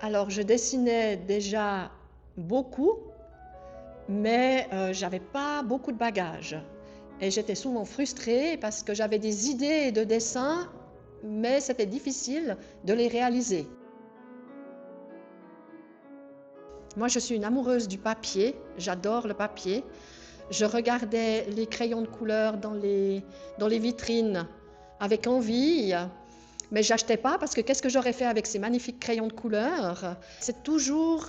Alors je dessinais déjà beaucoup, mais j'avais pas beaucoup de bagages et j'étais souvent frustrée parce que j'avais des idées de dessin, mais c'était difficile de les réaliser. Moi, je suis une amoureuse du papier, j'adore le papier. Je regardais les crayons de couleur dans les vitrines avec envie, mais j'achetais pas parce que qu'est-ce que j'aurais fait avec ces magnifiques crayons de couleur? C'est toujours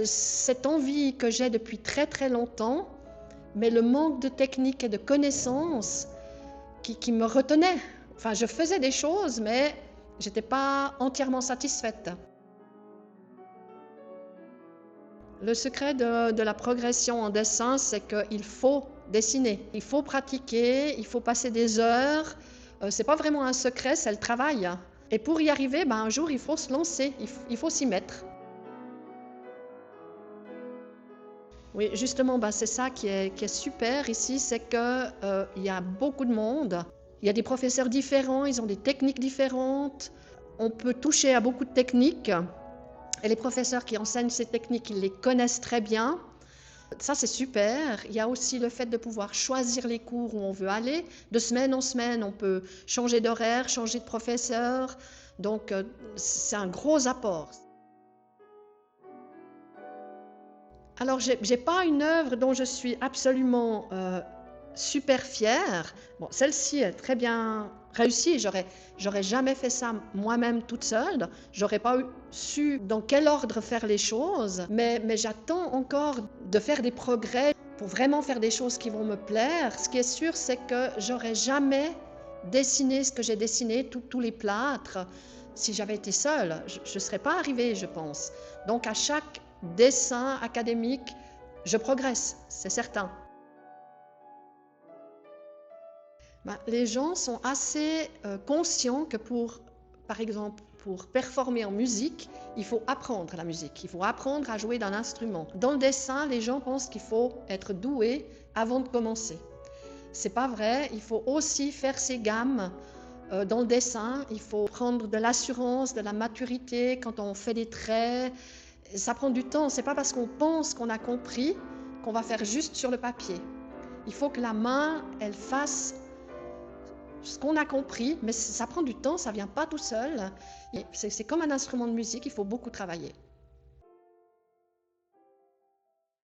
cette envie que j'ai depuis très très longtemps, mais le manque de technique et de connaissances qui me retenait. Enfin, je faisais des choses, mais j'étais pas entièrement satisfaite. Le secret de la progression en dessin, c'est qu'il faut dessiner, il faut pratiquer, il faut passer des heures. C'est pas vraiment un secret, c'est le travail. Et pour y arriver, ben, un jour, il faut se lancer, il faut s'y mettre. Oui, justement, ben, c'est ça qui est super ici, c'est qu'il y a beaucoup de monde. Il y a des professeurs différents, ils ont des techniques différentes. On peut toucher à beaucoup de techniques. Et les professeurs qui enseignent ces techniques, ils les connaissent très bien. Ça, c'est super. Il y a aussi le fait de pouvoir choisir les cours où on veut aller. De semaine en semaine, on peut changer d'horaire, changer de professeur. Donc, c'est un gros apport. Alors, j'ai pas une œuvre dont je suis absolument super fière. Bon, celle-ci est très bien réussie. J'aurais jamais fait ça moi-même toute seule. J'aurais pas su dans quel ordre faire les choses. Mais j'attends encore de faire des progrès pour vraiment faire des choses qui vont me plaire. Ce qui est sûr, c'est que j'aurais jamais dessiné ce que j'ai dessiné, tous les plâtres, si j'avais été seule. Je ne serais pas arrivée, je pense. Donc, à chaque dessin académique, je progresse, c'est certain. Ben, les gens sont assez conscients que par exemple, pour performer en musique, il faut apprendre la musique, il faut apprendre à jouer d'un instrument. Dans le dessin, les gens pensent qu'il faut être doué avant de commencer. C'est pas vrai, il faut aussi faire ses gammes. Dans le dessin, il faut prendre de l'assurance, de la maturité quand on fait des traits. Ça prend du temps, c'est pas parce qu'on pense qu'on a compris qu'on va faire juste sur le papier. Il faut que la main, elle fasse ce qu'on a compris, mais ça prend du temps, ça vient pas tout seul. C'est comme un instrument de musique, il faut beaucoup travailler.